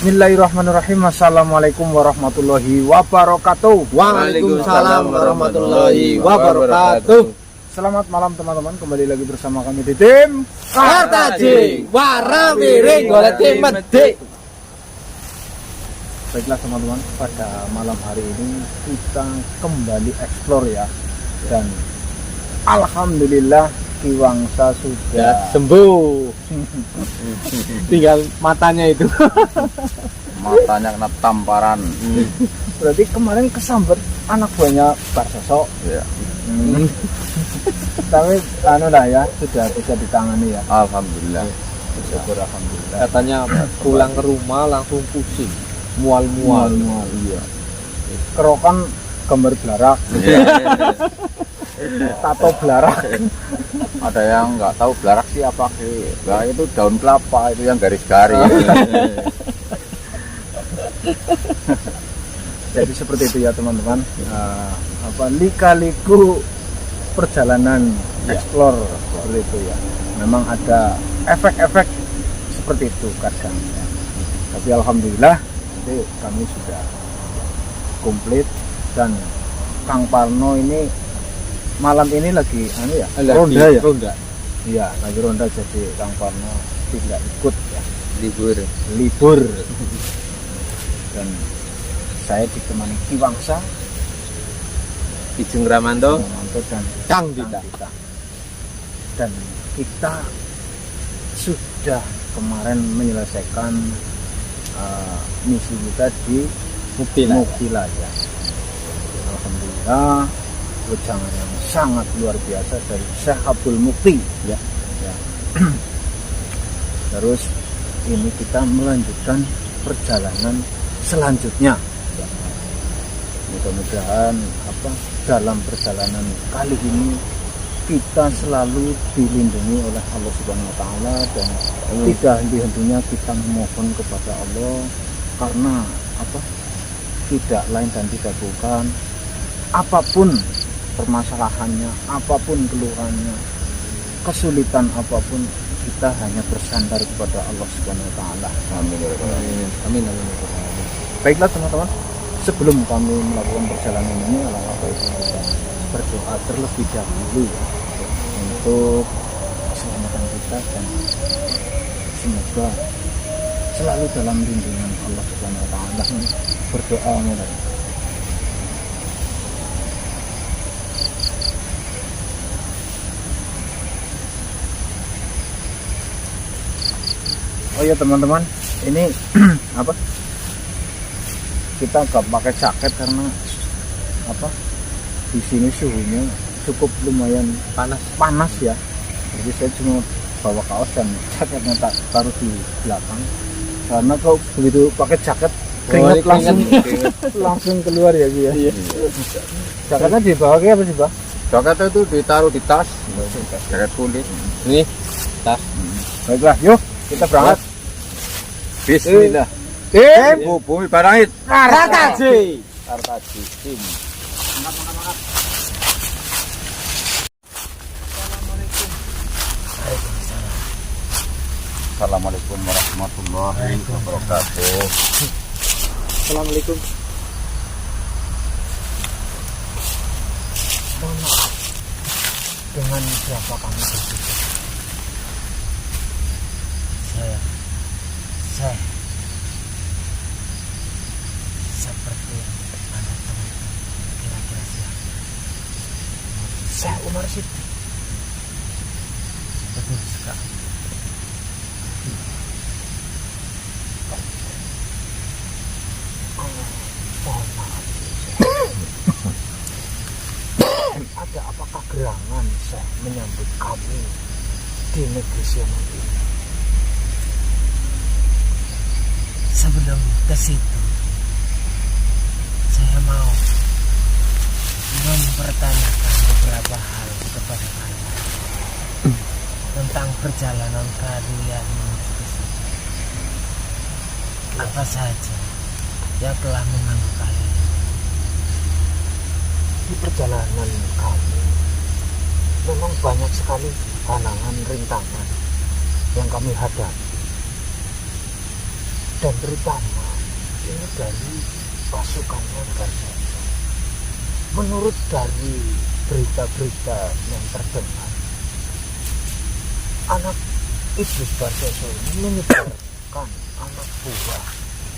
Bismillahirrahmanirrahim. Assalamualaikum warahmatullahi wabarakatuh. Waalaikumsalam warahmatullahi wabarakatuh. Selamat malam teman-teman, kembali lagi bersama kami di tim Kartaji warna miring golek mede. Baiklah teman-teman, pada malam hari ini kita kembali explore ya. Dan alhamdulillah Ki Wangsa sudah sembuh. Tinggal matanya itu. Matanya kena tamparan. Berarti kemarin kesambet anak buahnya Pak Sosok Ya. Tapi ya sudah bisa ditangani ya. Alhamdulillah. Syukur alhamdulillah. Katanya pulang ke rumah langsung pusing, mual-mual. Iya. Kerokan gambar belarak, tato belarak. Ada yang nggak tahu belarak sih apa sih? Nah, itu daun kelapa itu yang garis-garis. Jadi seperti itu ya teman-teman. Lika-liku perjalanan explore seperti itu ya. Memang ada efek-efek seperti itu kadang ya. Tapi alhamdulillah kami sudah komplit dan Kang Parno ini malam ini lagi ronda ya. Iya, lagi ronda, jadi Kang Parno tidak ikut ya. Libur. Dan saya ditemani Ki Wangsa, Kijung Ramanto dan Kang Dita. Dan kita sudah kemarin menyelesaikan misi kita di Mukilaya. Alhamdulillah, wejangan yang sangat luar biasa dari Syekh Abdul Mukti ya. Terus ini kita melanjutkan perjalanan selanjutnya. Mudah-mudahan dalam perjalanan kali ini kita selalu dilindungi oleh Allah Subhanahu wa taala dan tidak henti-hentinya kita memohon kepada Allah, karena tidak lain dan tidak bukan, apapun permasalahannya, apapun keluhannya, kesulitan apapun, kita hanya bersandar kepada Allah Subhanahu wa taala. Amin. Baiklah teman-teman, sebelum kami melakukan perjalanan ini, alangkah baiknya kita berdoa terlebih dahulu untuk keselamatan kita dan semoga selalu dalam lindungan Allah Subhanahu wa taala. Berdoa mulai. Oh ya teman-teman, ini kita nggak pakai jaket karena di sini suhunya cukup lumayan panas ya. Jadi saya cuma bawa kaos dan jaketnya tak taruh di belakang, karena kalau begitu pakai jaket keringat langsung keluar ya Bi ya. Jaketnya dibawa kayak apa sih Pak? Jaketnya itu ditaruh di tas, jaket kulit. Nih, tas. Baiklah, yuk kita berangkat. Bismillah. Bumi Barangit. Kartaji Tim. Assalamualaikum warahmatullahi wabarakatuh. Assalamualaikum. Mohon maaf, dengan siapa kami berbicara? Saya seperti Anda teman-teman, kira-kira siapa? Saya Umar Siddiq. Betul sekali. Mohon maaf. Ada apakah gerangan saya menyambut kami di negeri Siamat ini? Sebelum ke situ, saya mau mempertanyakan beberapa hal kepada kalian tentang perjalanan kalian menuju ke situ. Apa saja yang telah mengganggu kalian? Di perjalanan kami memang banyak sekali halangan, rintangan yang kami hadapi. dan terutama ini dari pasukannya Barca. Menurut dari berita-berita yang terdengar, anak iblis Barca ini menyebarkan anak buah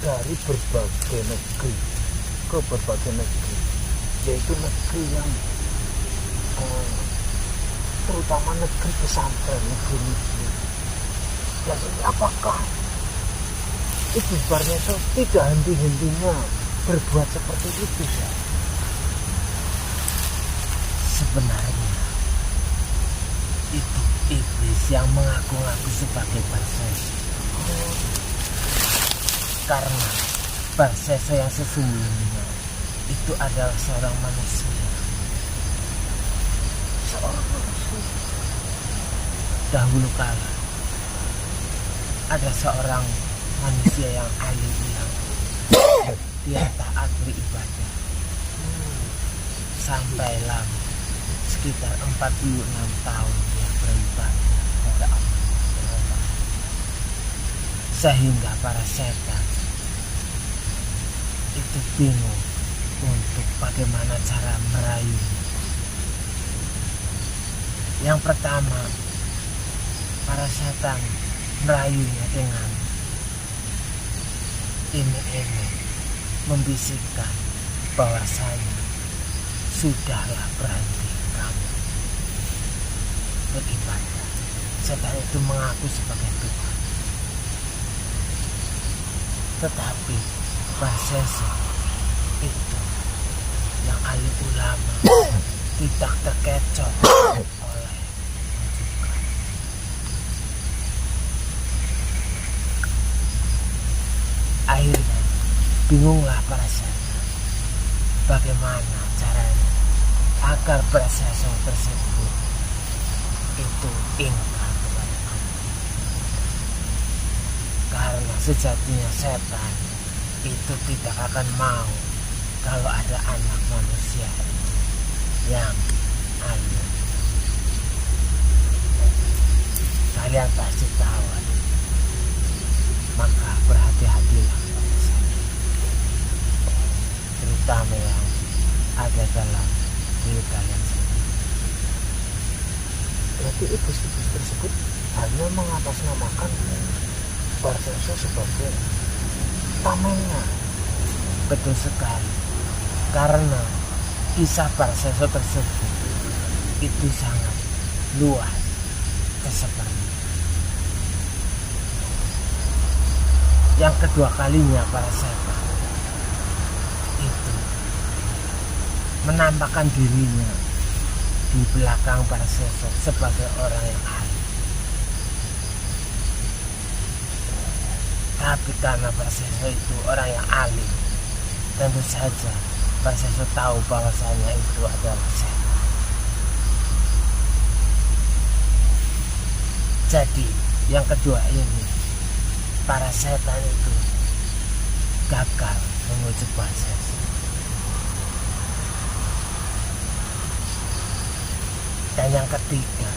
dari berbagai negeri ke berbagai negeri, yaitu negeri yang terutama negeri pesantren, negeri muslim. Dan ini apakah iblis Barca tidak henti-hentinya berbuat seperti itu ya? Sebenarnya itu iblis yang mengaku-ngaku sebagai Barseso. Karena Barseso yang sesungguhnya itu adalah seorang manusia. Dahulu kala ada seorang manusia yang alim bilang dia taat beribadah sampai lama sekitar 46 tahun dia beribadah kepada Allah sehingga para setan itu bingung untuk bagaimana cara merayunya. Yang pertama, para setan merayunya dengan iming-iming, membisikkan bahwasanya sudahlah berhenti kamu beribadah. Setan itu mengaku sebagai Tuhan, tetapi Barseso itu yang ahli ulama tidak terkecoh oleh rujukan. Akhirnya bingunglah para setan bagaimana caranya agar Barseso tersebut itu ingkar kepada Allah. Karena sejatinya setan itu tidak akan mau kalau ada anak manusia yang alim. Kalian pasti tahu, maka berhati-hatilah pada saya, terutama yang ada dalam diri kalian sendiri. Berarti iblis-iblis tersebut hanya mengatasnamakan Barseso sebagai tamennya. Betul sekali, karena kisah Barseso tersebut itu sangat luas tersebarnya. Yang kedua kalinya para setan itu menampakkan dirinya di belakang Barseso sebagai orang yang alim. Tapi karena Barseso itu orang yang alim, tentu saja Barseso tahu bahwasanya itu adalah setan. Jadi yang kedua ini, para setan itu gagal menguji Barseso. Dan yang ketiga,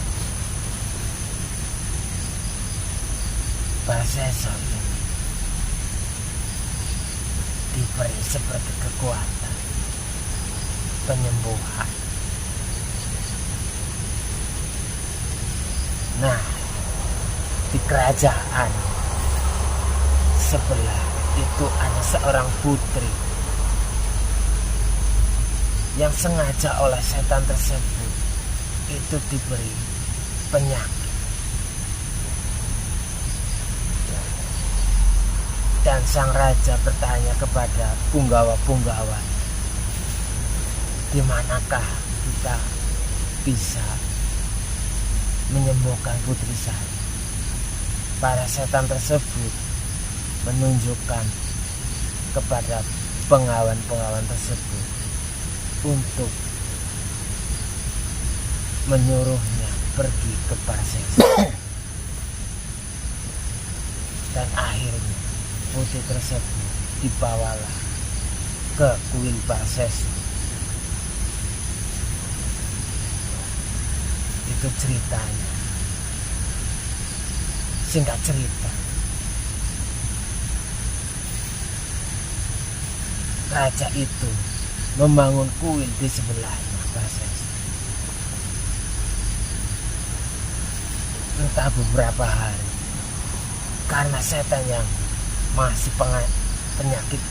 Barseso ini diberi seperti kekuatan penyembuhan. Nah, di kerajaan sebelah itu ada seorang putri yang sengaja oleh setan tersebut itu diberi penyakit. Dan sang raja bertanya kepada punggawa-punggawa, di manakah kita bisa menyembuhkan putri saya? Para setan tersebut menunjukkan kepada pengawan-pengawan tersebut untuk menyuruhnya pergi ke Barseso. Dan akhirnya putri tersebut dibawalah ke kuil Barseso. Itu ceritanya. Singkat cerita, raja itu membangun kuil di sebelahnya Praseso. Entah beberapa hari, karena setan yang masih penyakit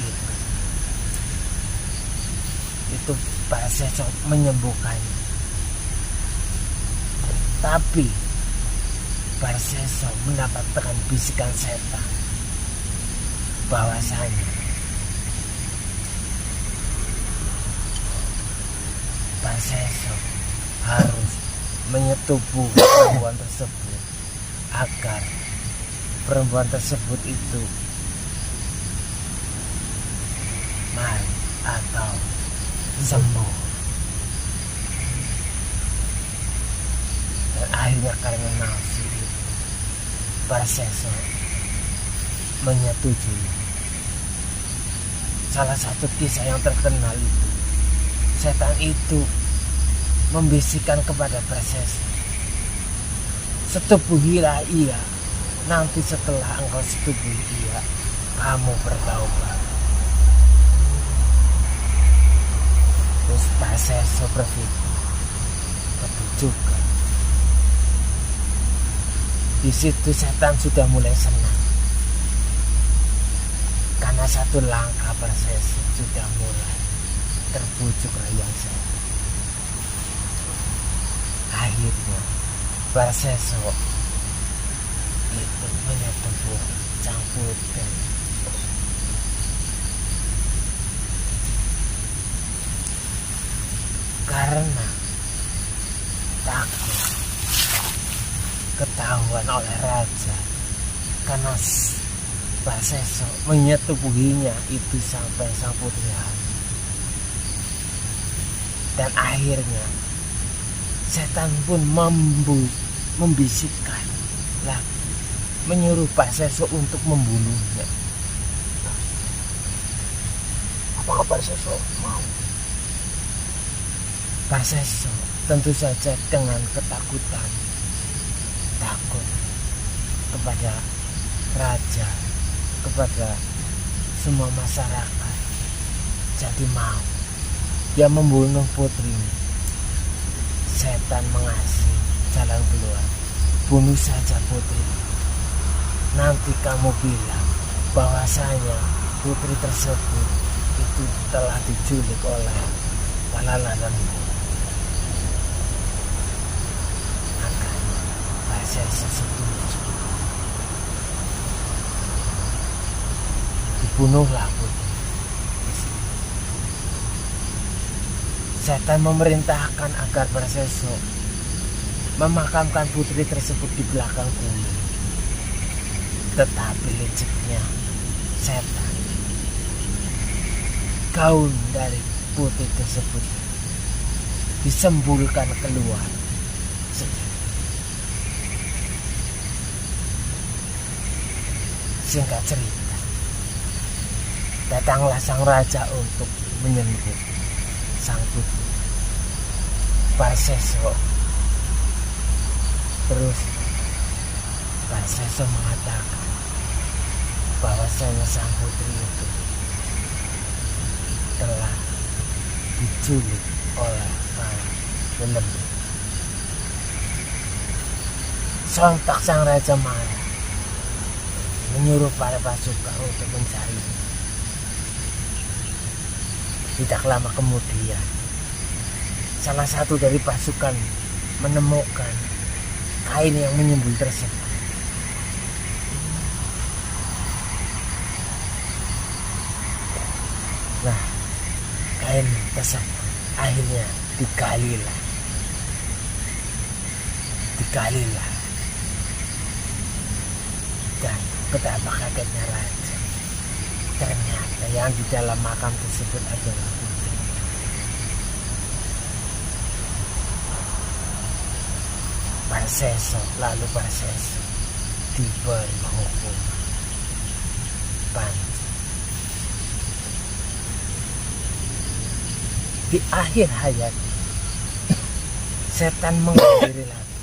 itu Praseso menyembuhkannya. Tapi Praseso mendapatkan bisikan setan bahwasanya Praseso harus menyetubuh perempuan tersebut agar perempuan tersebut itu mati atau sembuh. Dan akhirnya karena nafsu itu Praseso menyetujui. Salah satu kisah yang terkenal itu, setan itu membisikkan kepada Praseso, setubuhilah ia, nanti setelah engkau setubuhi ia, kamu bertaubat. Terus Praseso berpikir, betul juga. Di situ setan sudah mulai senang, karena satu langkah Praseso sudah mulai terbujuk rayuan setan. Akhirnya Praseso itu menyetubuh sang putri. Karena takut ketahuan oleh raja, karena Praseso menyetubuhinya itu sampai sang putri hamil. Dan akhirnya setan pun membisikkan lagi, menyuruh Praseso untuk membunuhnya. Apakah Praseso mau? Praseso tentu saja dengan ketakutan, takut kepada raja, kepada semua masyarakat, jadi mau dia membunuh putrinya. Setan mengasih jalan keluar, bunuh saja putri. Nanti kamu bilang bahwasanya putri tersebut itu telah diculik oleh Palalananmu. Makanya Praseso setuju. Dibunuhlah putri. Setan memerintahkan agar Praseso memakamkan putri tersebut di belakang kuil. Tetapi liciknya setan, gaun dari putri tersebut disembulkan keluar sedikit. Singkat cerita, datanglah sang raja untuk menyembuh sang putri. Praseso terus Praseso mengatakan bahwasanya sang putri itu telah diculik oleh para penembak. Sontak sang raja marah, menyuruh para pasukan untuk mencarinya. Tidak lama kemudian, salah satu dari pasukan menemukan kain yang menyembul tersebut. Nah, kain tersebut akhirnya digalilah. Dan betapa kagetnya raja. Ternyata yang di dalam makam tersebut adalah putri. Praseso diberi hukuman panjang. Di akhir hayat, setan mengakhiri lagi.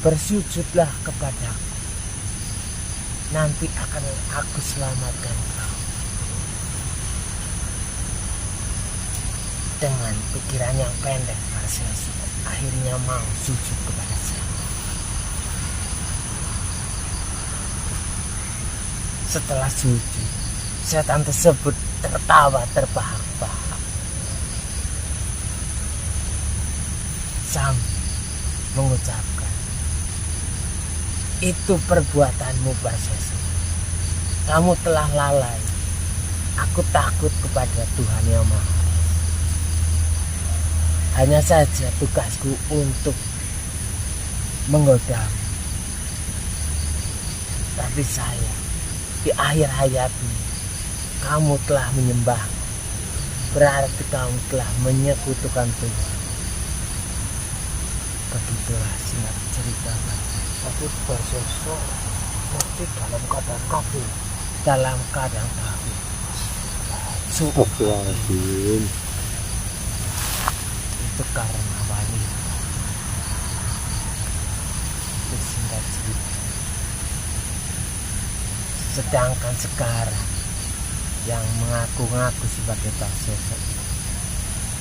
Bersujudlah kepadaku, nanti akan aku selamatkan kau. dengan pikiran yang pendek, Parseso akhirnya mau sujud kepada saya. Setelah sujud, setan tersebut tertawa terbahak-bahak sambil mengucapkan, "Itu perbuatanmu, Parseso. Kamu telah lalai. Aku takut kepada Tuhan Yang Maha Esa. Hanya saja tugasku untuk menggodamu. Tapi saya di akhir hayatmu, kamu telah menyembah. Berarti kamu telah menyekutukan Tuhan." Begitulah singkat cerita. Tapi Parseso mati dalam keadaan kafir. Dalam keadaan kafir. Astagfirullahaladzim. Itu karena wanita. Itu singkat cerita. Sedangkan sekarang yang mengaku-ngaku sebagai Parseso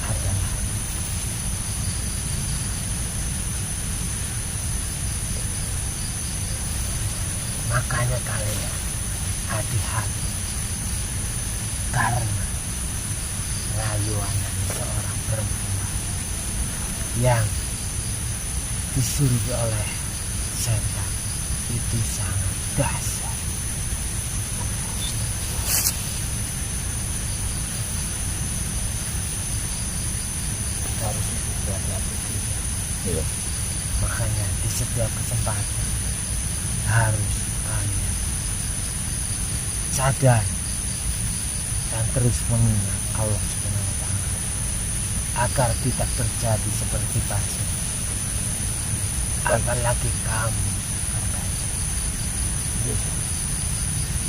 adalah makanya kalian hati-hati karena rayuan dari seorang perempuan yang disuruh oleh setan itu sangat dahsyat. Kita harus berhati-hati. Iya. Makanya di setiap kesempatan harus kalian sadar dan terus mengingat Allah Subhanahu wa Ta'ala agar tidak terjadi seperti Parseso. Apalagi kamu berkaca,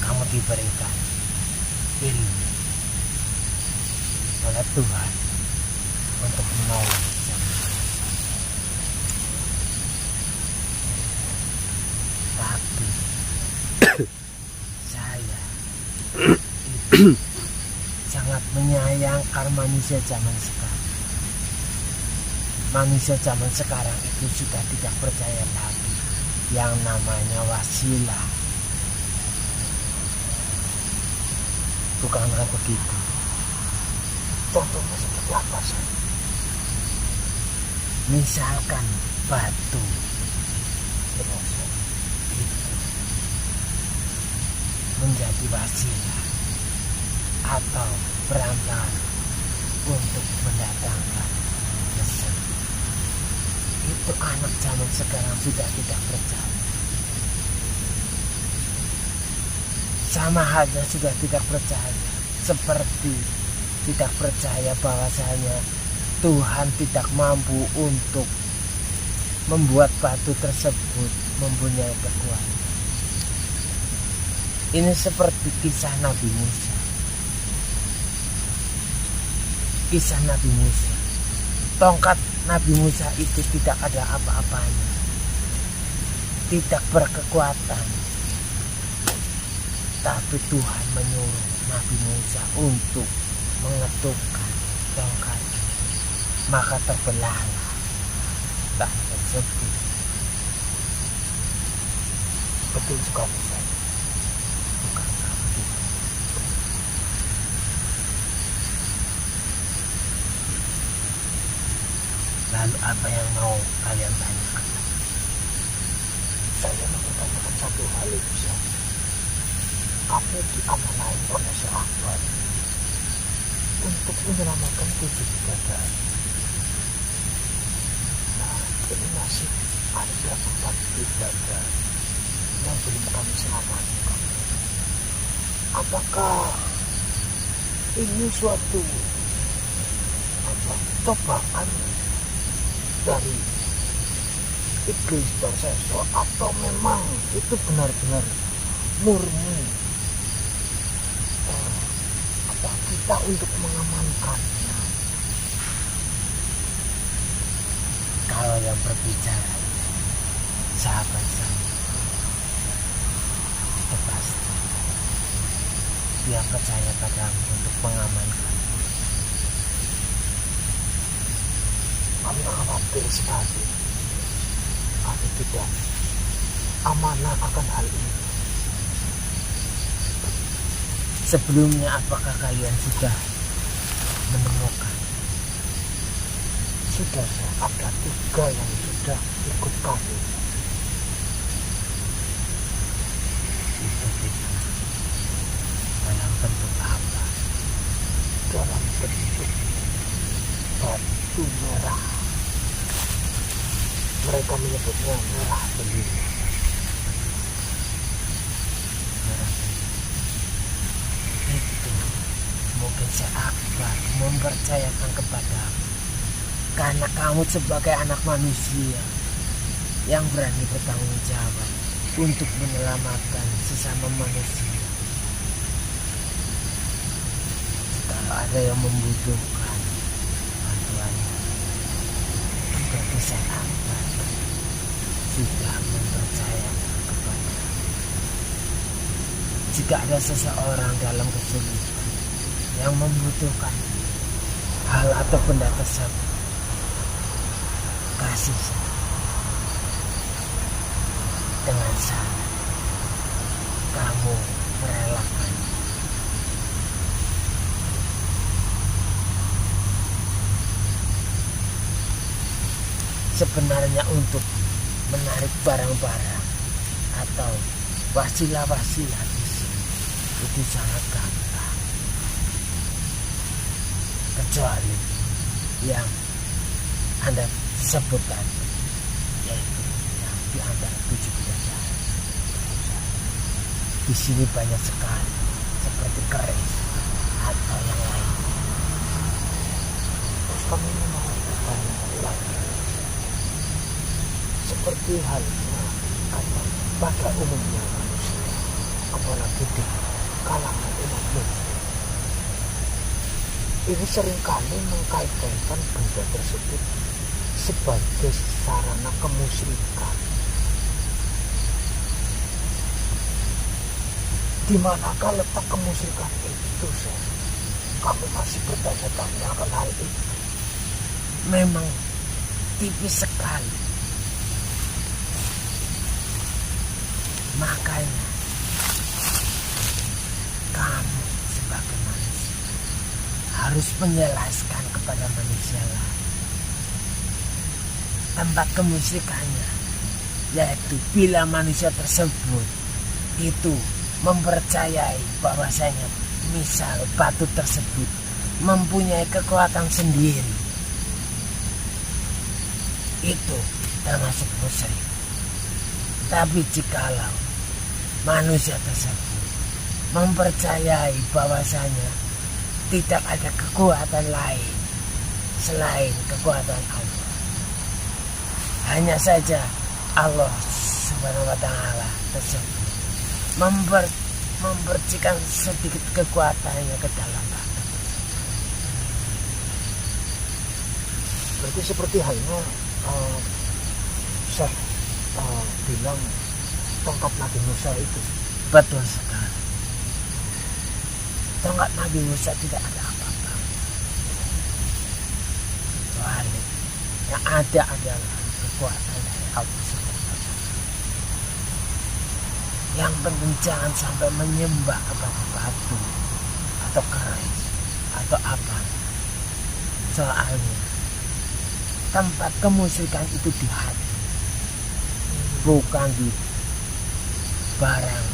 kamu diberikan ilmu oleh Tuhan untuk menolong yang manusia. Tapi saya itu sangat menyayangkan manusia zaman sekarang. Manusia zaman sekarang itu sudah tidak percaya lagi yang namanya wasilah. Bukankah begitu? Contohnya seperti apa sih? Misalkan batu itu menjadi wasilah atau perantara untuk mendatangkan rezeki. Itu anak zaman sekarang sudah tidak percaya. Sama halnya sudah tidak percaya, seperti tidak percaya bahwasanya Tuhan tidak mampu untuk membuat batu tersebut mempunyai kekuatan. Ini seperti kisah Nabi Musa. Kisah Nabi Musa. Tongkat Nabi Musa itu tidak ada apa-apanya. Tidak berkekuatan. Tapi Tuhan menyuruh Nabi Musa untuk mengetukkan tongkat. Maka terbelahlah tanah tersebut. Betul sekali saya. Bukankah begitu? Lalu apa yang mau kalian tanyakan? Saya mau bertanyakan satu hal itu saja. Kamu diamanai oleh sahabat untuk menyelamatkan 7 bidadari. Nah, ini masih ada 4 bidadari yang belum kami selamatkan. Apakah ini suatu cobaan dari iblis Parseso atau memang itu benar-benar murni kita untuk mengamankannya? Kalau yang berbicara sahabat saya itu pasti dia percaya padamu untuk mengamankan. Kami khawatir sekali. Kami tidak amanah akan hal ini. Sebelumnya apakah kalian sudah menemukan? Sudah, ada 3 yang sudah ikut kami. Itu kita dalam bentuk apa? Dalam bentuk batu merah. Mereka menyebutnya merah beling. Itu mungkin Syekh Akbar mempercayakan kepadamu karena kamu sebagai anak manusia yang berani bertanggung jawab untuk menyelamatkan sesama manusia. Kalau ada yang membutuhkan bantuan, berarti Syekh Akbar sudah mempercayakan kepada. Jika ada seseorang dalam kesulitan yang membutuhkan hal atau benda tersebut, kasih saja. Dengan syarat kamu merelakan. Sebenarnya untuk menarik barang-barang atau wasilah-wasilah di sini itu sangat gampang, kecuali yang Anda sebutkan, yaitu yang di antara 7 bidadari. Di sini banyak sekali seperti keris atau yang lain. Terus kami melakukan lagi. Seperti halnya kata pada umumnya manusia, apalagi di kalangan umat muslim. Ini seringkali mengkait-kaitkan benda tersebut sebagai sarana kemusyrikan. Di manakah letak kemusyrikan itu, Syekh? Kami masih bertanya-tanya akan hal itu. Memang tipis sekali. Makanya kamu sebagai manusia harus menjelaskan kepada manusia lain tempat kemusyrikannya, yaitu bila manusia tersebut itu mempercayai bahwasanya misal batu tersebut mempunyai kekuatan sendiri, itu termasuk musyrik. Tapi jikalau manusia tersebut mempercayai bahwasanya tidak ada kekuatan lain selain kekuatan Allah, hanya saja Allah Subhanahu wa Ta'ala tersebut mempercikan sedikit kekuatannya ke dalam batu. Berarti seperti halnya Syekh bilang tongkat Nabi Musa itu. Betul sekali. Tongkat Nabi Musa tidak ada apa-apa, kecuali yang ada adalah kekuatan dari Allah Subhanahu wa Ta'ala. Yang penting jangan sampai menyembah kepada batu atau keris atau apa. Soalnya tempat kemusyrikan itu di hati, bukan di barang,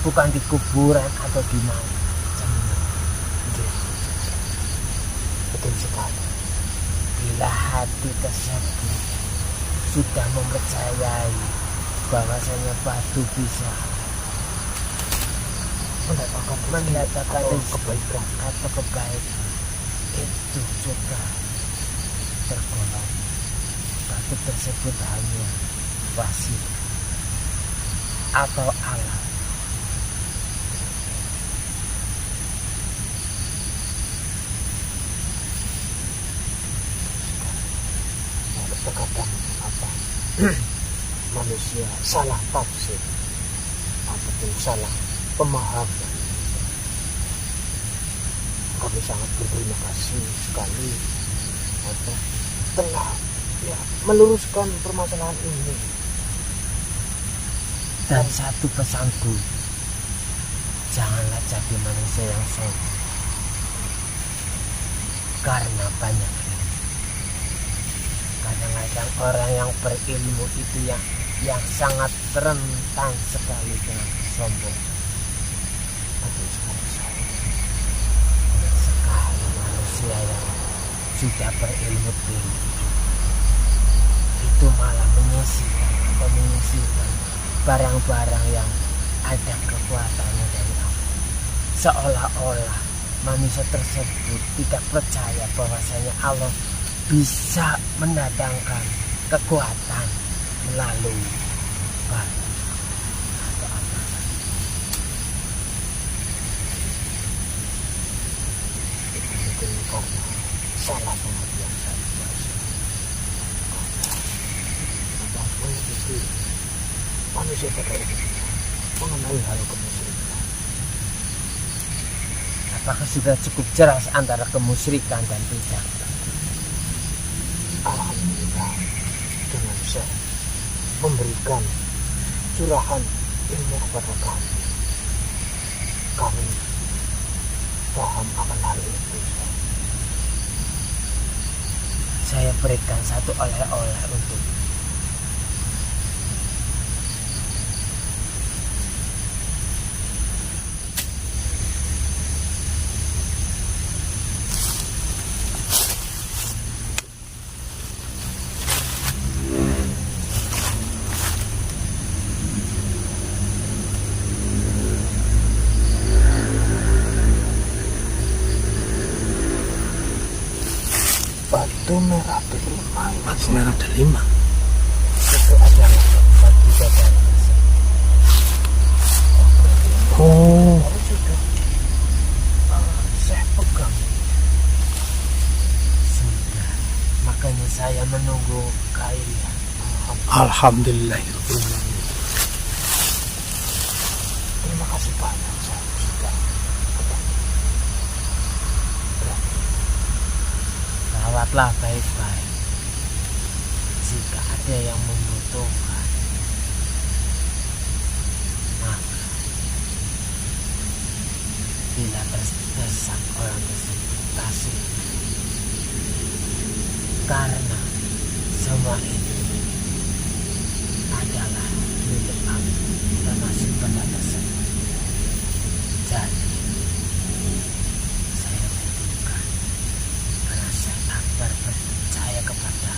bukan di kuburan atau di mana. Betul sekali. Bila hati tersebut sudah mempercayai bahwasanya batu bisa mendatangkan kebaikan atau kebaikan, itu sudah tergolong batu tersebut hanya wasilah atau alat. Terkadang manusia salah tafsir ataupun salah pemahaman. Kami sangat berterima kasih sekali tengah ya meluruskan permasalahan ini. Dan satu pesanku, janganlah jadi manusia yang sombong. Karena banyak kadang-kadang orang yang berilmu itu yang sangat rentan sekali dengan sombong. Betul sekali saya. Sekali manusia yang sudah berilmu tinggi itu malah menyisihkan barang-barang yang ada kekuatannya dari Allah. Seolah-olah manusia tersebut tidak percaya bahwasanya Allah bisa mendatangkan kekuatan melalui batu atau apa saja. Mungkin karena salah pengertian saya. Apapun itu manusia pada umumnya mengenai hal kemusyrikan. Apakah sudah cukup jelas antara kemusyrikan dan tidak? Alhamdulillah dengan saya memberikan curahan ilmu kepada kami paham akan hal itu. Saya berikan satu oleh-oleh untuk batu merah delima. Batu merah delima. itu adalah tempat bidadari. Oh, Kalau sudah saya pegang Sudah, makanya saya menunggu kailnya. alhamdulillah. terima kasih banyak saya sudah pegang. Rawatlah baik-baik. Jika ada yang membutuhkan, maka bila terdesak orang tersebut kasih. Karena semua itu adalah milik Allah, termasuk benda tersebut. Jadi saya butuhkan karena saya akbar percaya kepada,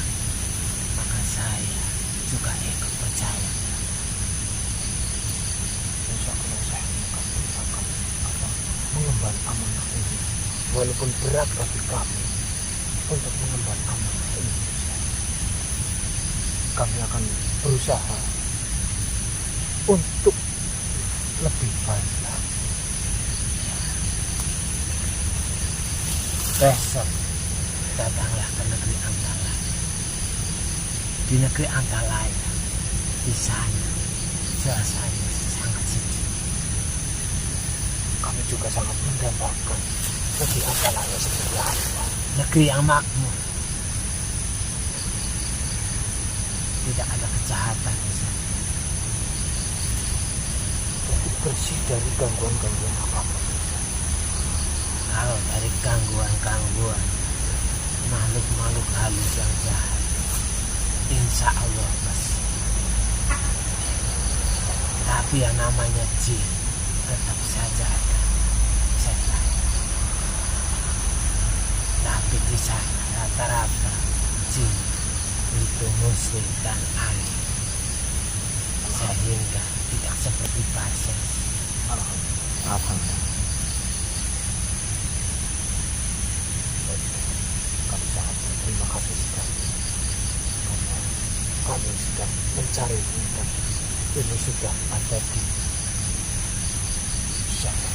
maka saya juga ikut percaya. Insya Allah saya akan mengemban amanah ini walaupun berat bagi kami untuk mengemban amanah ini. Kami akan berusaha untuk lebih baik lagi. Besok datanglah ke negeri Antalaya. Di negeri Antalaya, di sana suasana sangat sejuk. Kami juga sangat mendambakan negeri Antalaya seperti apa. Negeri yang makmur. Tidak ada kejahatan di sana. Jadi bersih dari gangguan-gangguan apapun. Kalau dari gangguan-gangguan makhluk-makhluk halus yang jahat, insya Allah bersih. Tapi yang namanya jin tetap saja ada setan. Tapi di sana rata-rata jin itu muslim dan alim, sehingga tidak seperti Parses. Alhamdulillah. Kami sangat berterima kasih sekali karena kami sedang mencari dan ini sudah ada di sana.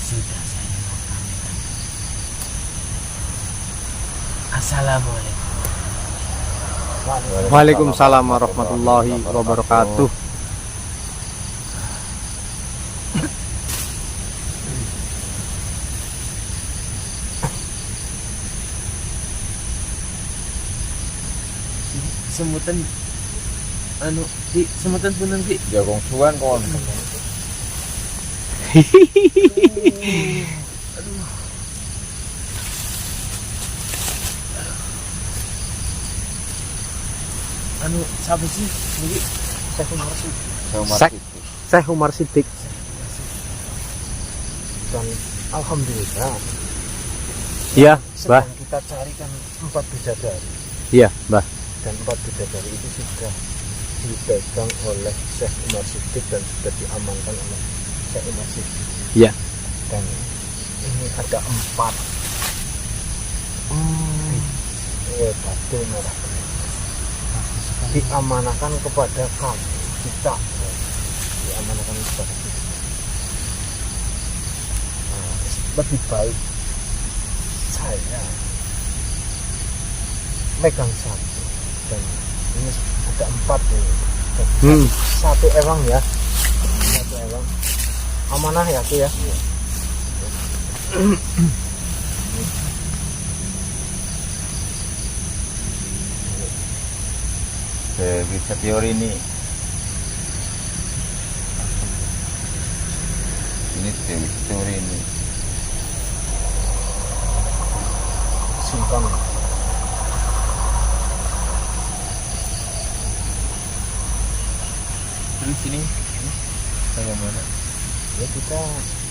Sudah saya mau pamit. Assalamualaikum. Waalaikumsalam warahmatullahi wabarakatuh. semutan anu di semutan punten Ki. Jagong suan kon. Anu siapa sih ini Syekh Umar sih Syekh Umar Siddiq. Dan alhamdulillah Iya, Mbah. sedang kita carikan 4 bidadari, Iya, Mbah. dan 4 bidadari itu sudah dipegang oleh Syekh Umar Siddiq dan sudah diamankan oleh Syekh Umar Siddiq. Iya. Dan ini ada 4 batu merah diamanahkan kepada kamu, kita diamanahkan kepada kita. Nah, lebih baik saya megang 1, dan ini ada 4 ini. Dan satu ewang ya, satu ewang amanah ya Ki ya. Dewi Setiori ini Dewi Setiori ini Simpan. terus ini bagaimana? Ya kita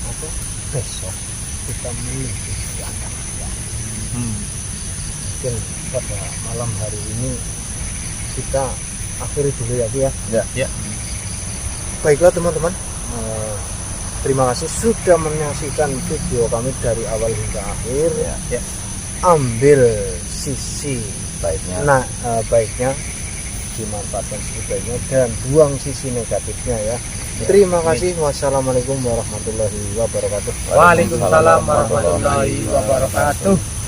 apa besok kita menuju ke Antartika. Mungkin pada malam hari ini kita akhiri dulu ya Ki ya. Ya. Baiklah teman-teman, terima kasih sudah menyaksikan video kami dari awal hingga akhir. Ya. Ambil sisi baiknya. baiknya, dimanfaatkan sisi baiknya, dan buang sisi negatifnya ya. Terima kasih. Wassalamualaikum warahmatullahi wabarakatuh. Waalaikumsalam warahmatullahi wabarakatuh.